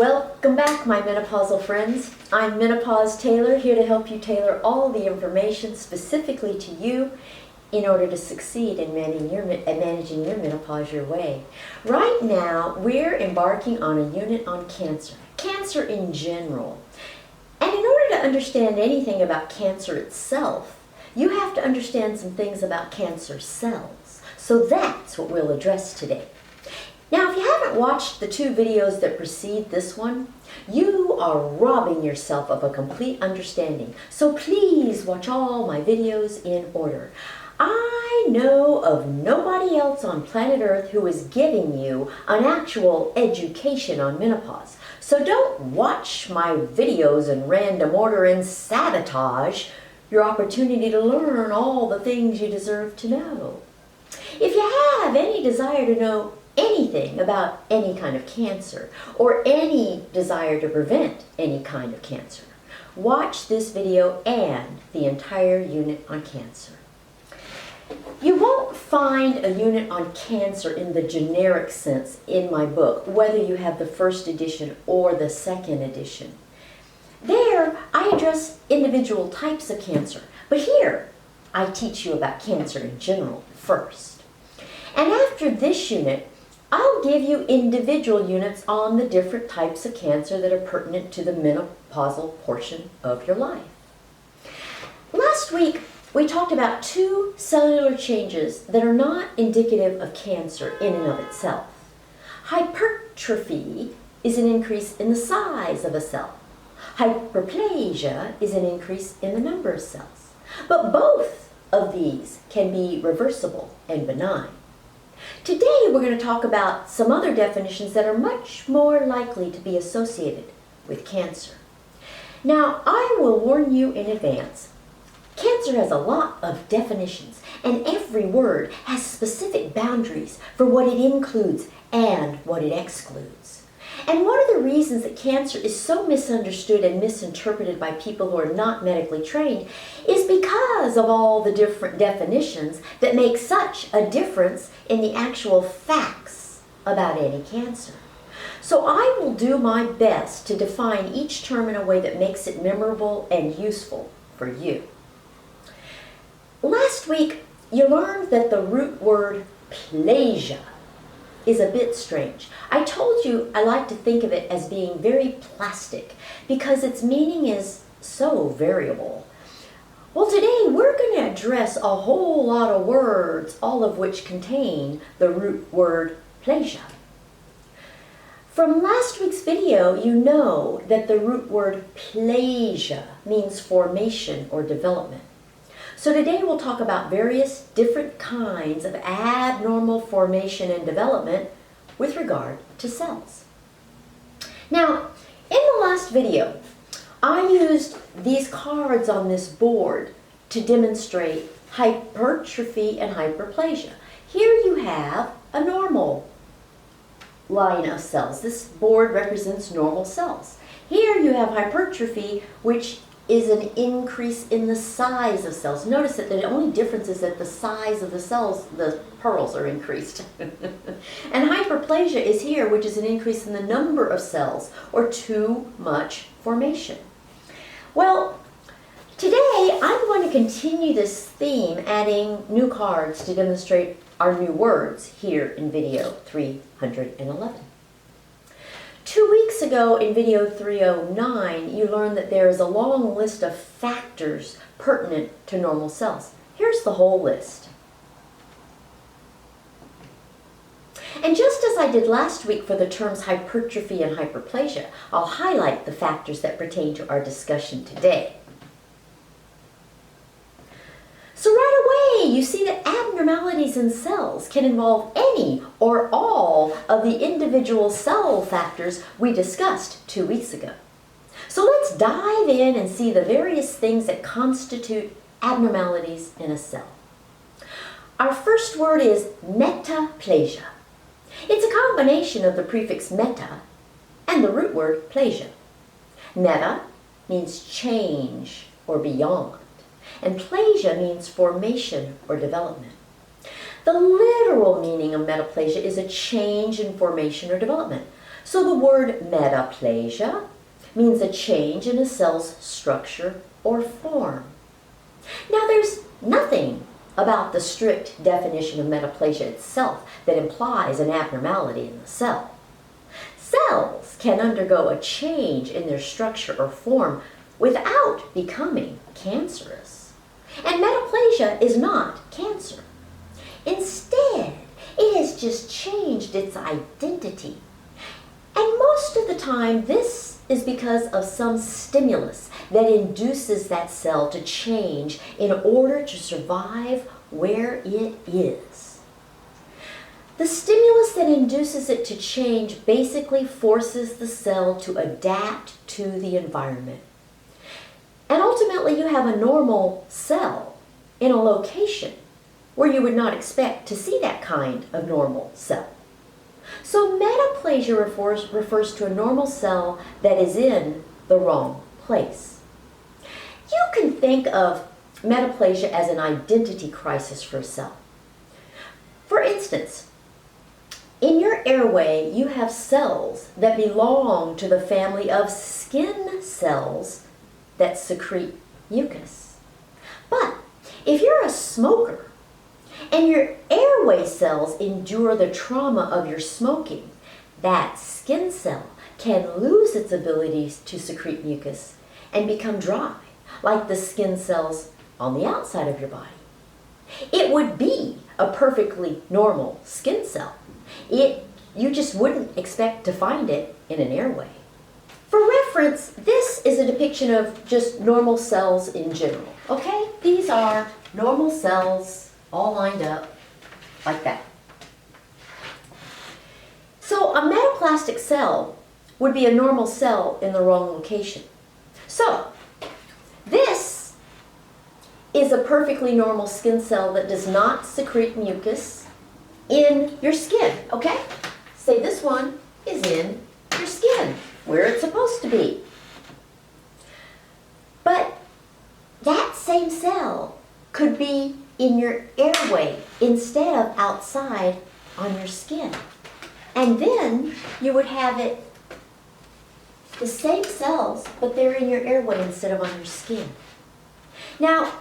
Welcome back, my menopausal friends. I'm Menopause Taylor, here to help you tailor all the information specifically to you in order to succeed in managing your menopause your way. Right now, we're embarking on a unit on cancer in general. And in order to understand anything about cancer itself, you have to understand some things about cancer cells. So that's what we'll address today. Now, if you haven't watched the two videos that precede this one, you are robbing yourself of a complete understanding. So please watch all my videos in order. I know of nobody else on planet Earth who is giving you an actual education on menopause. So don't watch my videos in random order and sabotage your opportunity to learn all the things you deserve to know. If you have any desire to know anything about any kind of cancer or any desire to prevent any kind of cancer, watch this video and the entire unit on cancer. You won't find a unit on cancer in the generic sense in my book, whether you have the first edition or the second edition. There, I address individual types of cancer, but here, I teach you about cancer in general first. And after this unit, I'll give you individual units on the different types of cancer that are pertinent to the menopausal portion of your life. Last week, we talked about two cellular changes that are not indicative of cancer in and of itself. Hypertrophy is an increase in the size of a cell. Hyperplasia is an increase in the number of cells. But both of these can be reversible and benign. Today we're going to talk about some other definitions that are much more likely to be associated with cancer. Now, I will warn you in advance, cancer has a lot of definitions, and every word has specific boundaries for what it includes and what it excludes. And one of the reasons that cancer is so misunderstood and misinterpreted by people who are not medically trained is because of all the different definitions that make such a difference in the actual facts about any cancer. So I will do my best to define each term in a way that makes it memorable and useful for you. Last week, you learned that the root word plasia is a bit strange. I told you I like to think of it as being very plastic because its meaning is so variable. Well, today we're going to address a whole lot of words, all of which contain the root word plasia. From last week's video, you know that the root word plasia means formation or development. So today we'll talk about various different kinds of abnormal formation and development with regard to cells. Now, in the last video, I used these cards on this board to demonstrate hypertrophy and hyperplasia. Here you have a normal line of cells. This board represents normal cells. Here you have hypertrophy, which is an increase in the size of cells. Notice that the only difference is that the size of the cells, the pearls, are increased. And hyperplasia is here, which is an increase in the number of cells, or too much formation. Well, today I'm going to continue this theme, adding new cards to demonstrate our new words here in video 311. 2 weeks ago in video 309, you learned that there is a long list of factors pertinent to normal cells. Here's the whole list. And just as I did last week for the terms hypertrophy and hyperplasia, I'll highlight the factors that pertain to our discussion today. So right away, you see that abnormalities in cells can involve any or all of the individual cell factors we discussed 2 weeks ago. So let's dive in and see the various things that constitute abnormalities in a cell. Our first word is metaplasia. It's a combination of the prefix meta and the root word plasia. Meta means change or beyond, and plasia means formation or development. The literal meaning of metaplasia is a change in formation or development. So the word metaplasia means a change in a cell's structure or form. Now there's nothing about the strict definition of metaplasia itself that implies an abnormality in the cell. Cells can undergo a change in their structure or form without becoming cancerous. And metaplasia is not cancer. Instead, it has just changed its identity. And most of the time, this is because of some stimulus that induces that cell to change in order to survive where it is. The stimulus that induces it to change basically forces the cell to adapt to the environment. And ultimately, you have a normal cell in a location where you would not expect to see that kind of normal cell. So metaplasia refers to a normal cell that is in the wrong place. You can think of metaplasia as an identity crisis for a cell. For instance, in your airway, you have cells that belong to the family of skin cells that secrete mucus. But if you're a smoker and your airway cells endure the trauma of your smoking, that skin cell can lose its ability to secrete mucus and become dry, like the skin cells on the outside of your body. It would be a perfectly normal skin cell. You just wouldn't expect to find it in an airway. For reference, this is a depiction of just normal cells in general, okay? These are normal cells all lined up like that. So a metaplastic cell would be a normal cell in the wrong location. So this is a perfectly normal skin cell that does not secrete mucus in your skin, okay? Say this one is in your skin, where it's supposed to be. But that same cell could be in your airway instead of outside on your skin. And then you would have it, the same cells, but they're in your airway instead of on your skin. Now,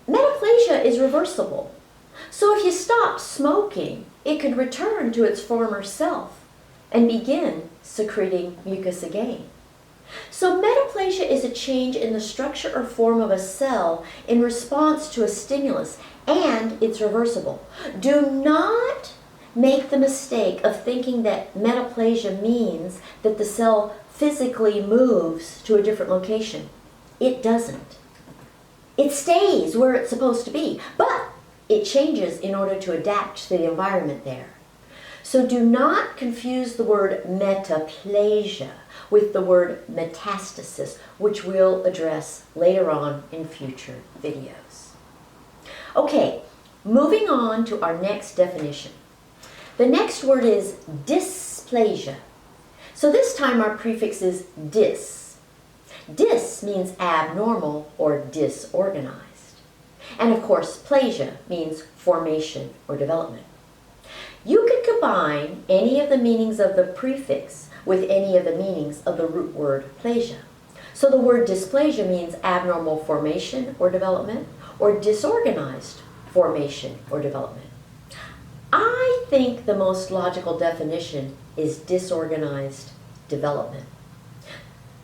metaplasia is reversible. So if you stop smoking, it could return to its former self and begin secreting mucus again. So metaplasia is a change in the structure or form of a cell in response to a stimulus, and it's reversible. Do not make the mistake of thinking that metaplasia means that the cell physically moves to a different location. It doesn't. It stays where it's supposed to be, but it changes in order to adapt to the environment there. So do not confuse the word metaplasia with the word metastasis, which we'll address later on in future videos. Okay, moving on to our next definition. The next word is dysplasia. So this time our prefix is dys. Dys means abnormal or disorganized. And of course, plasia means formation or development. You can combine any of the meanings of the prefix with any of the meanings of the root word plasia. So the word dysplasia means abnormal formation or development, or disorganized formation or development. I think the most logical definition is disorganized development.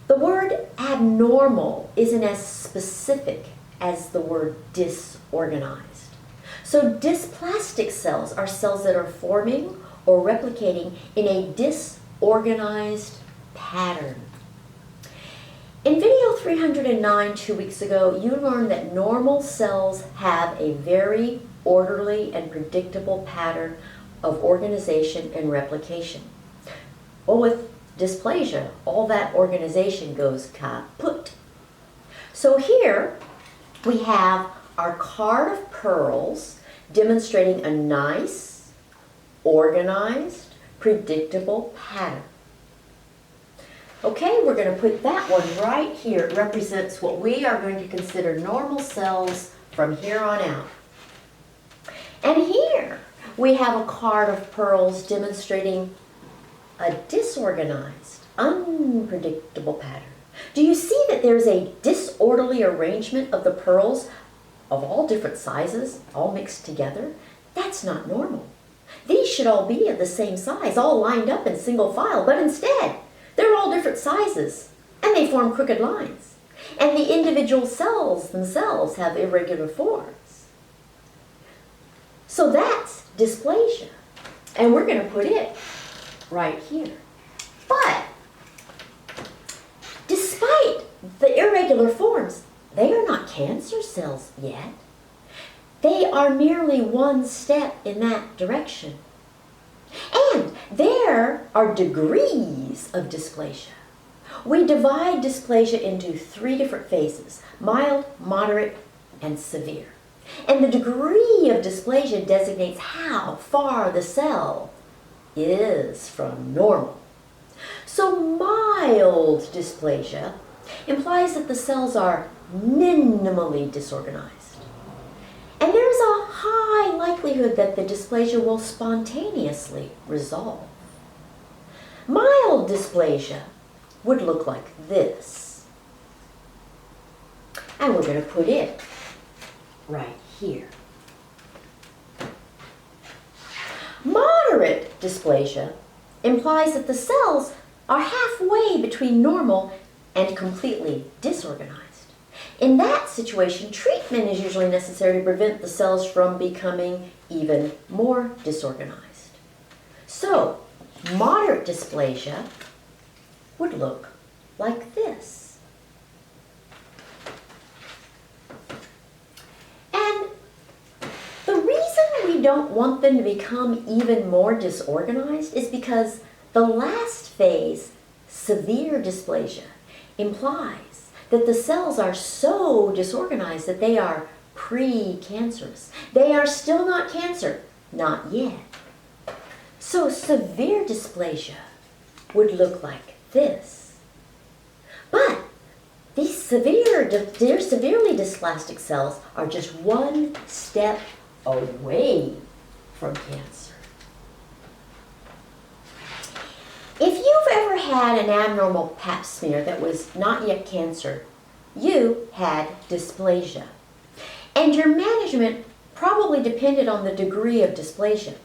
The word abnormal isn't as specific as the word disorganized. So dysplastic cells are cells that are forming or replicating in a disorganized pattern. In video 309 2 weeks ago, you learned that normal cells have a very orderly and predictable pattern of organization and replication. Well, with dysplasia, all that organization goes kaput. So here we have our card of pearls demonstrating a nice, organized, predictable pattern. Okay, we're going to put that one right here. It represents what we are going to consider normal cells from here on out. And here we have a card of pearls demonstrating a disorganized, unpredictable pattern. Do you see that there's a disorderly arrangement of the pearls of all different sizes, all mixed together? That's not normal. These should all be of the same size, all lined up in single file, but instead, they're all different sizes, and they form crooked lines. And the individual cells themselves have irregular forms. So that's dysplasia. And we're going to put it right here. But despite the irregular forms, they are not cancer cells yet. They are merely one step in that direction. And there are degrees of dysplasia. We divide dysplasia into 3 different phases: mild, moderate, and severe. And the degree of dysplasia designates how far the cell is from normal. So mild dysplasia implies that the cells are minimally disorganized. And there's a high likelihood that the dysplasia will spontaneously resolve. Mild dysplasia would look like this. And we're going to put it right here. Moderate dysplasia implies that the cells are halfway between normal and completely disorganized. In that situation, treatment is usually necessary to prevent the cells from becoming even more disorganized. So, moderate dysplasia would look like this. And the reason we don't want them to become even more disorganized is because the last phase, severe dysplasia, implies that the cells are so disorganized that they are pre-cancerous. They are still not cancer, not yet. So severe dysplasia would look like this. But these severely dysplastic cells are just one step away from cancer. If you've ever had an abnormal pap smear that was not yet cancer, you had dysplasia. And your management probably depended on the degree of dysplasia.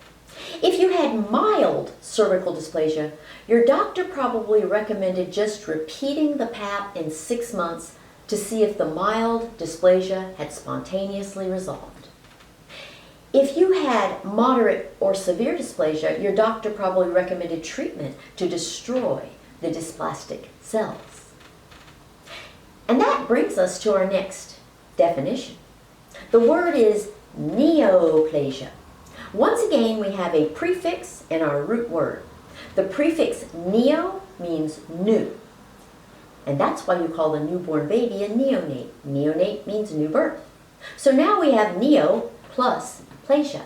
If you had mild cervical dysplasia, your doctor probably recommended just repeating the pap in 6 months to see if the mild dysplasia had spontaneously resolved. If you had moderate or severe dysplasia, your doctor probably recommended treatment to destroy the dysplastic cells. And that brings us to our next definition. The word is neoplasia. Once again, we have a prefix in our root word. The prefix neo means new. And that's why you call a newborn baby a neonate. Neonate means new birth. So now we have neo plus plasia.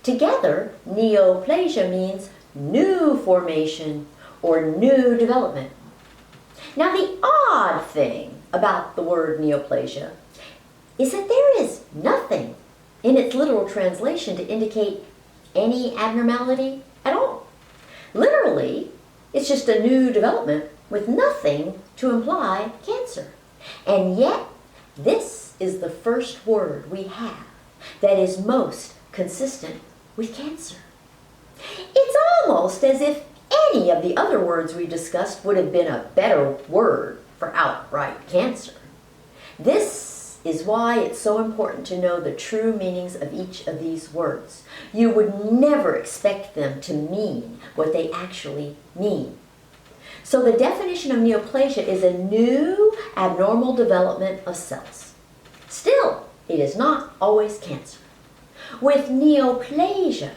Together, neoplasia means new formation or new development. Now the odd thing about the word neoplasia is that there is nothing in its literal translation to indicate any abnormality at all. Literally, it's just a new development with nothing to imply cancer. And yet, this is the first word we have that is most consistent with cancer. It's almost as if any of the other words we discussed would have been a better word for outright cancer. This is why it's so important to know the true meanings of each of these words. You would never expect them to mean what they actually mean. So the definition of neoplasia is a new abnormal development of cells. Still, it is not always cancer. With neoplasia,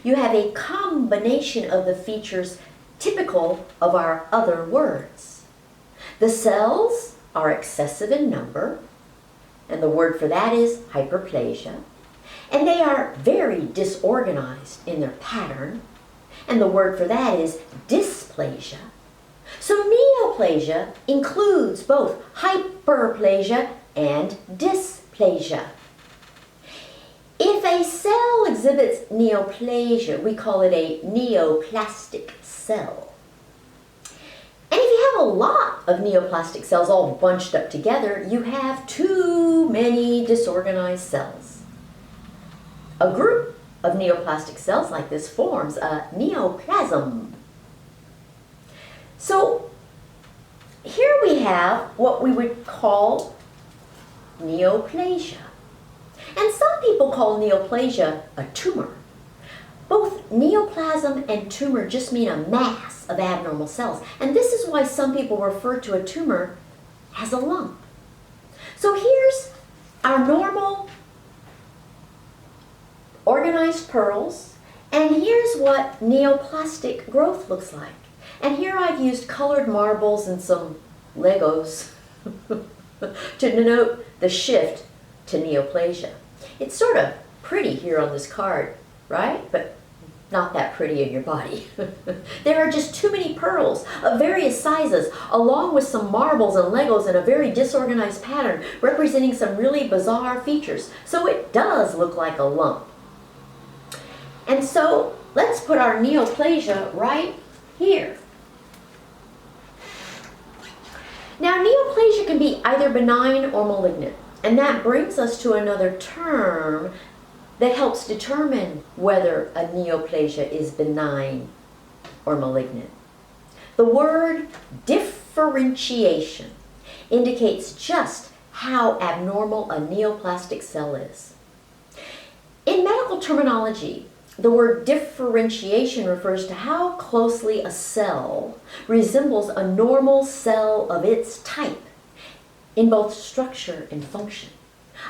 you have a combination of the features typical of our other words. The cells are excessive in number, and the word for that is hyperplasia, and they are very disorganized in their pattern, and the word for that is dysplasia. So neoplasia includes both hyperplasia and dysplasia. If a cell exhibits neoplasia, we call it a neoplastic cell. have a lot of neoplastic cells all bunched up together, you have too many disorganized cells. A group of neoplastic cells like this forms a neoplasm. So here we have what we would call neoplasia. And some people call neoplasia a tumor. Both neoplasm and tumor just mean a mass of abnormal cells. And this is why some people refer to a tumor as a lump. So here's our normal organized pearls, and here's what neoplastic growth looks like. And here I've used colored marbles and some Legos to denote the shift to neoplasia. It's sort of pretty here on this card, right? But not that pretty in your body. There are just too many pearls of various sizes, along with some marbles and Legos in a very disorganized pattern, representing some really bizarre features. So it does look like a lump. And so let's put our neoplasia right here. Now, neoplasia can be either benign or malignant, and that brings us to another term that helps determine whether a neoplasia is benign or malignant. The word differentiation indicates just how abnormal a neoplastic cell is. In medical terminology, the word differentiation refers to how closely a cell resembles a normal cell of its type in both structure and function.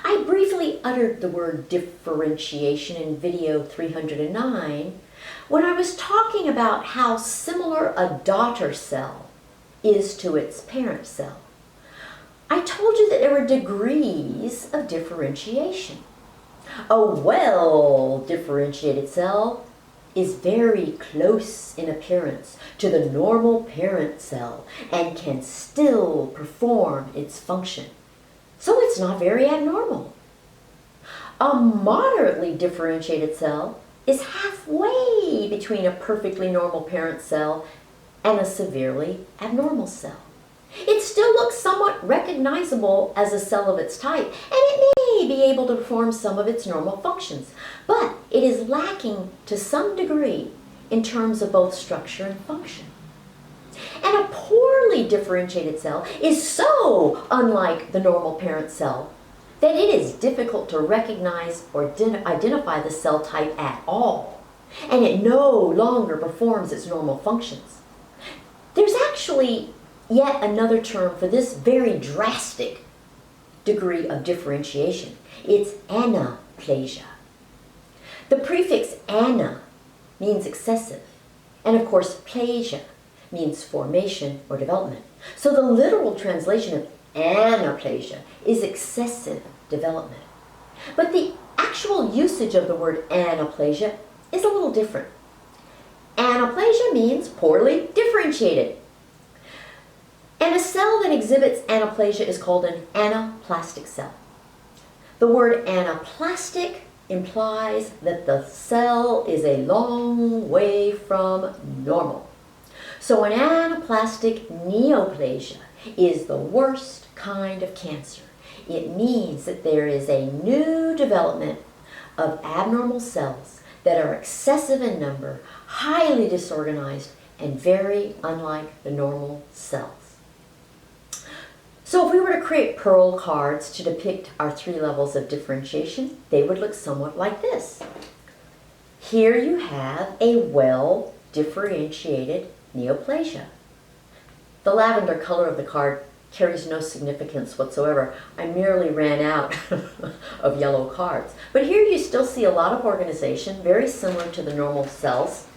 I briefly uttered the word differentiation in video 309 when I was talking about how similar a daughter cell is to its parent cell. I told you that there were degrees of differentiation. A well-differentiated cell is very close in appearance to the normal parent cell and can still perform its function. So it's not very abnormal. A moderately differentiated cell is halfway between a perfectly normal parent cell and a severely abnormal cell. It still looks somewhat recognizable as a cell of its type, and it may be able to perform some of its normal functions, but it is lacking to some degree in terms of both structure and function. And a poorly differentiated cell is so unlike the normal parent cell that it is difficult to recognize or identify the cell type at all, and it no longer performs its normal functions. There's actually yet another term for this very drastic degree of differentiation. It's anaplasia. The prefix ana means excessive, and of course plasia means formation or development. So the literal translation of anaplasia is excessive development. But the actual usage of the word anaplasia is a little different. Anaplasia means poorly differentiated. And a cell that exhibits anaplasia is called an anaplastic cell. The word anaplastic implies that the cell is a long way from normal. So an anaplastic neoplasia is the worst kind of cancer. It means that there is a new development of abnormal cells that are excessive in number, highly disorganized, and very unlike the normal cells. So if we were to create pearl cards to depict our three levels of differentiation, they would look somewhat like this. Here you have a well-differentiated neoplasia. The lavender color of the card carries no significance whatsoever. I merely ran out of yellow cards. But here you still see a lot of organization, very similar to the normal cells,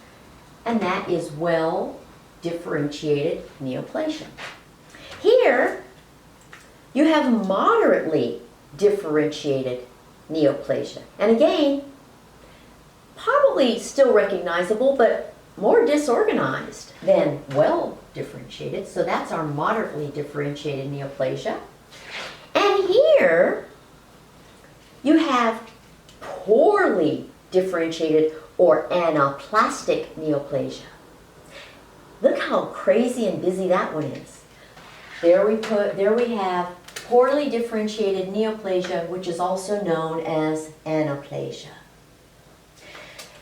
and that is well-differentiated neoplasia. Here you have moderately differentiated neoplasia. And again, probably still recognizable, but more disorganized than well differentiated. So that's our moderately differentiated neoplasia. And here you have poorly differentiated or anaplastic neoplasia. Look how crazy and busy that one is. There we have poorly differentiated neoplasia, which is also known as anaplasia.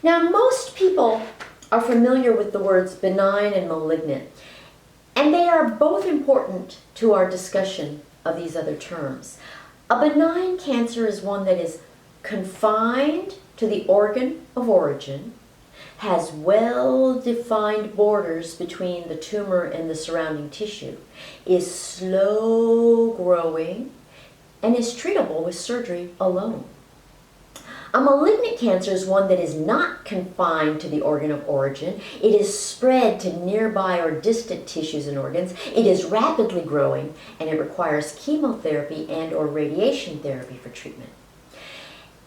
Now, most people are familiar with the words benign and malignant, and they are both important to our discussion of these other terms. A benign cancer is one that is confined to the organ of origin, has well-defined borders between the tumor and the surrounding tissue, is slow-growing, and is treatable with surgery alone. A malignant cancer is one that is not confined to the organ of origin. It is spread to nearby or distant tissues and organs. It is rapidly growing, and it requires chemotherapy and or radiation therapy for treatment.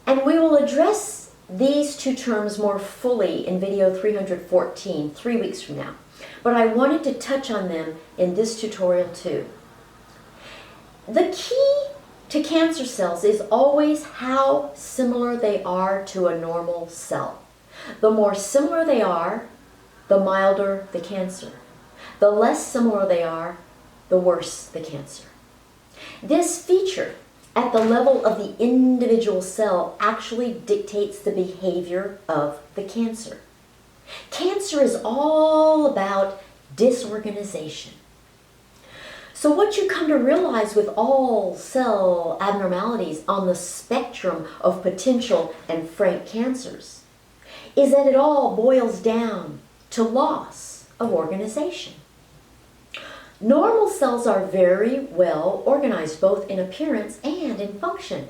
And we will address these two terms more fully in video 314, 3 weeks from now. But I wanted to touch on them in this tutorial too. The key to cancer cells is always how similar they are to a normal cell. The more similar they are, the milder the cancer. The less similar they are, the worse the cancer. This feature at the level of the individual cell actually dictates the behavior of the cancer. Cancer is all about disorganization. So what you come to realize with all cell abnormalities on the spectrum of potential and frank cancers is that it all boils down to loss of organization. Normal cells are very well organized both in appearance and in function.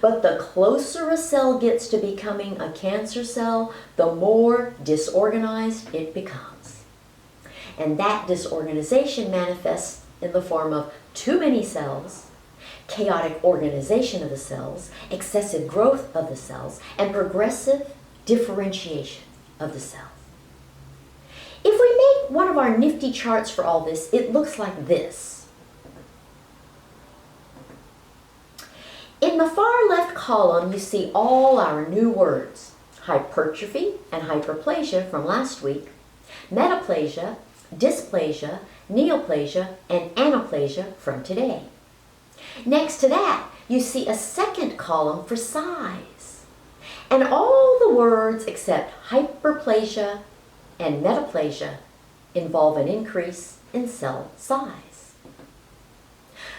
But the closer a cell gets to becoming a cancer cell, the more disorganized it becomes. And that disorganization manifests in the form of too many cells, chaotic organization of the cells, excessive growth of the cells, and progressive differentiation of the cells. If we make one of our nifty charts for all this, it looks like this. In the far left column, you see all our new words: hypertrophy and hyperplasia from last week, metaplasia, dysplasia, neoplasia, and anaplasia from today. Next to that, you see a second column for size. And all the words except hyperplasia and metaplasia involve an increase in cell size.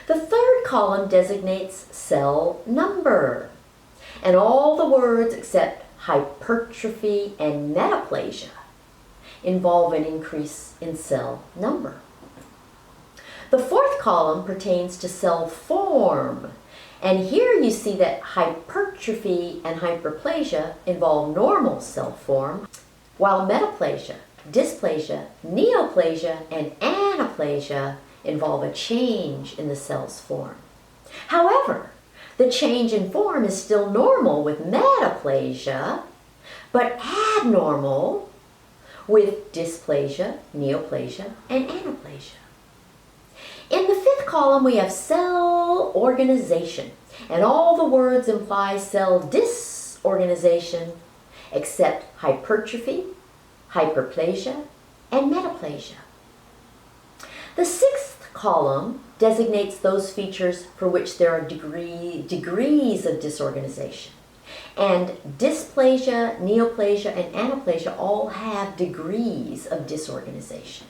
The third column designates cell number. And all the words except hypertrophy and metaplasia involve an increase in cell number. The fourth column pertains to cell form. And here you see that hypertrophy and hyperplasia involve normal cell form, while metaplasia, dysplasia, neoplasia, and anaplasia involve a change in the cell's form. However, the change in form is still normal with metaplasia, but abnormal with dysplasia, neoplasia, and anaplasia. In the fifth column, we have cell organization, and all the words imply cell disorganization except hypertrophy, hyperplasia, and metaplasia. The sixth column designates those features for which there are degrees of disorganization. And dysplasia, neoplasia, and anaplasia all have degrees of disorganization.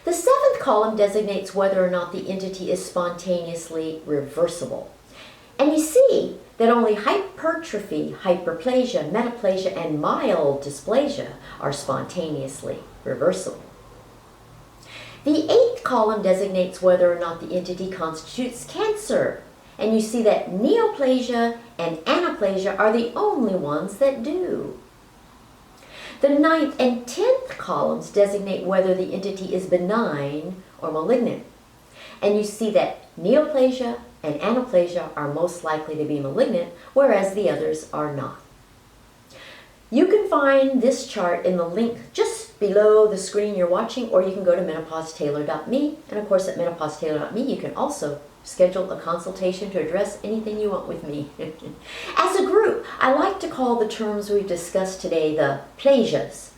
The seventh column designates whether or not the entity is spontaneously reversible. And you see that only hypertrophy, hyperplasia, metaplasia, and mild dysplasia are spontaneously reversible. The eighth column designates whether or not the entity constitutes cancer. And you see that neoplasia and anaplasia are the only ones that do. The ninth and 10th columns designate whether the entity is benign or malignant. And you see that neoplasia and anaplasia are most likely to be malignant, whereas the others are not. You can find this chart in the link just below the screen you're watching, or you can go to menopausetailor.me. And of course, at menopausetailor.me, you can also schedule a consultation to address anything you want with me. As a group, I like to call the terms we've discussed today the plasias,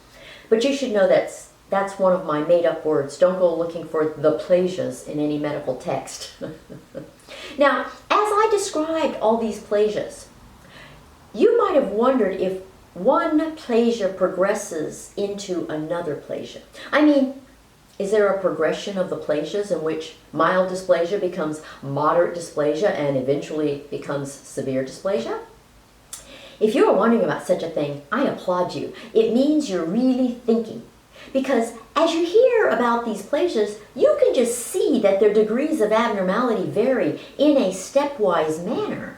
but you should know that's That's one of my made-up words. Don't go looking for the plasias in any medical text. Now, as I described all these plasias, you might have wondered if one plasia progresses into another plasia. I mean, is there a progression of the plasias in which mild dysplasia becomes moderate dysplasia and eventually becomes severe dysplasia? If you are wondering about such a thing, I applaud you. It means you're really thinking. Because as you hear about these plasias, you can just see that their degrees of abnormality vary in a stepwise manner.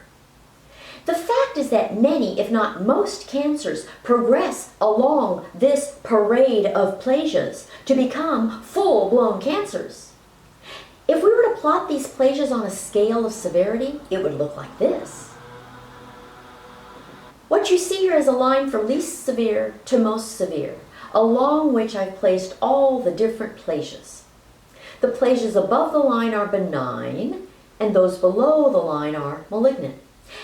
The fact is that many, if not most, cancers progress along this parade of plasias to become full-blown cancers. If we were to plot these plasias on a scale of severity, it would look like this. What you see here is a line from least severe to most severe, along which I've placed all the different plasias. The plasias above the line are benign, and those below the line are malignant.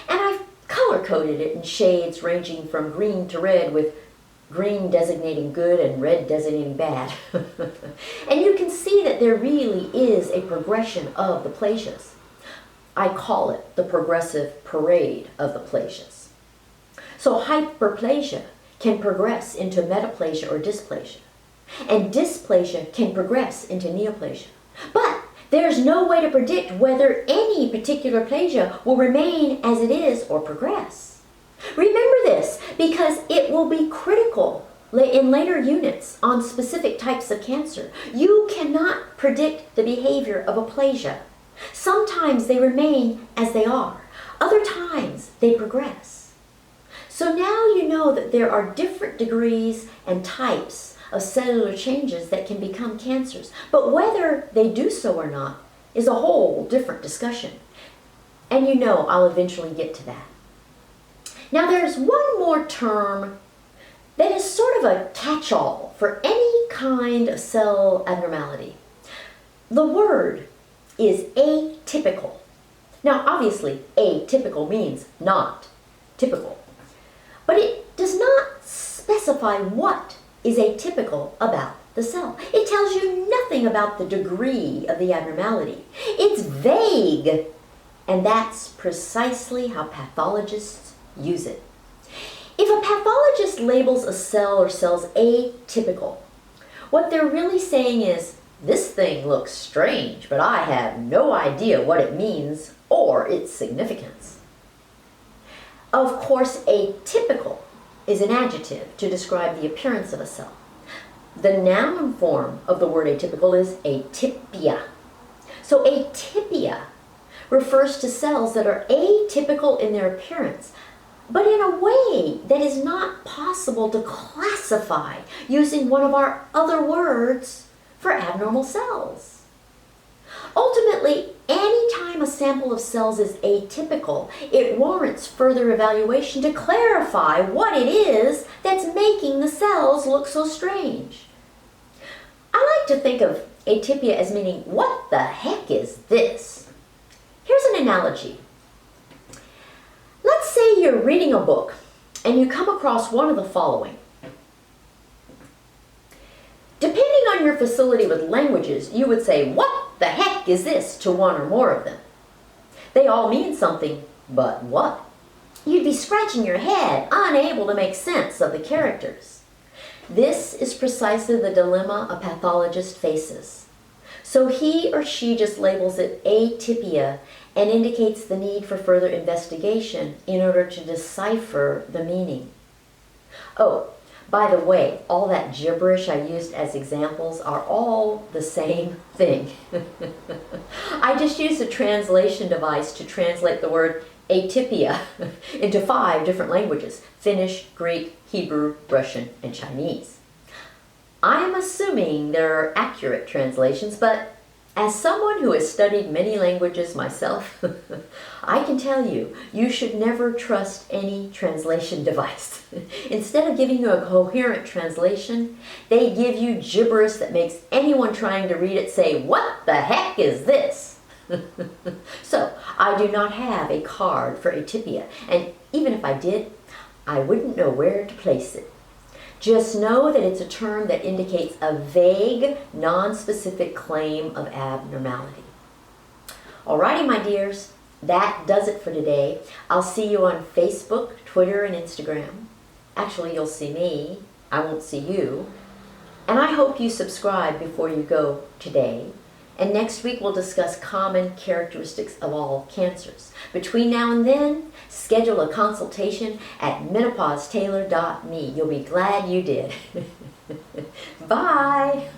And I've color-coded it in shades ranging from green to red, with green designating good and red designating bad. And you can see that there really is a progression of the plasias. I call it the progressive parade of the plasias. So hyperplasia can progress into metaplasia or dysplasia, and dysplasia can progress into neoplasia. But there's no way to predict whether any particular plasia will remain as it is or progress. Remember this, because it will be critical in later units on specific types of cancer. You cannot predict the behavior of a plasia. Sometimes they remain as they are. Other times they progress. So now you know that there are different degrees and types of cellular changes that can become cancers. But whether they do so or not is a whole different discussion. And you know I'll eventually get to that. Now there's one more term that is sort of a catch-all for any kind of cell abnormality. The word is atypical. Now obviously atypical means not typical. But it does not specify what is atypical about the cell. It tells you nothing about the degree of the abnormality. It's vague, and that's precisely how pathologists use it. If a pathologist labels a cell or cells atypical, what they're really saying is, this thing looks strange, but I have no idea what it means or its significance. Of course, atypical is an adjective to describe the appearance of a cell. The noun form of the word atypical is atypia. So atypia refers to cells that are atypical in their appearance, but in a way that is not possible to classify using one of our other words for abnormal cells. Ultimately, any time a sample of cells is atypical, it warrants further evaluation to clarify what it is that's making the cells look so strange. I like to think of atypia as meaning, what the heck is this? Here's an analogy. Let's say you're reading a book and you come across one of the following. Depending on your facility with languages, you would say, what the heck is this to one or more of them? They all mean something, but what? You'd be scratching your head, unable to make sense of the characters. This is precisely the dilemma a pathologist faces. So he or she just labels it atypia and indicates the need for further investigation in order to decipher the meaning. Oh, by the way, all that gibberish I used as examples are all the same thing. I just used a translation device to translate the word atypia into 5 different languages: Finnish, Greek, Hebrew, Russian, and Chinese. I'm assuming they're accurate translations, but as someone who has studied many languages myself, I can tell you, you should never trust any translation device. Instead of giving you a coherent translation, they give you gibberish that makes anyone trying to read it say, what the heck is this? So, I do not have a card for atypia, and even if I did, I wouldn't know where to place it. Just know that it's a term that indicates a vague, non-specific claim of abnormality. Alrighty, my dears, that does it for today. I'll see you on Facebook, Twitter, and Instagram. Actually, you'll see me. I won't see you. And I hope you subscribe before you go today. And next week we'll discuss common characteristics of all cancers. Between now and then, schedule a consultation at menopausetailor.me. You'll be glad you did. Bye.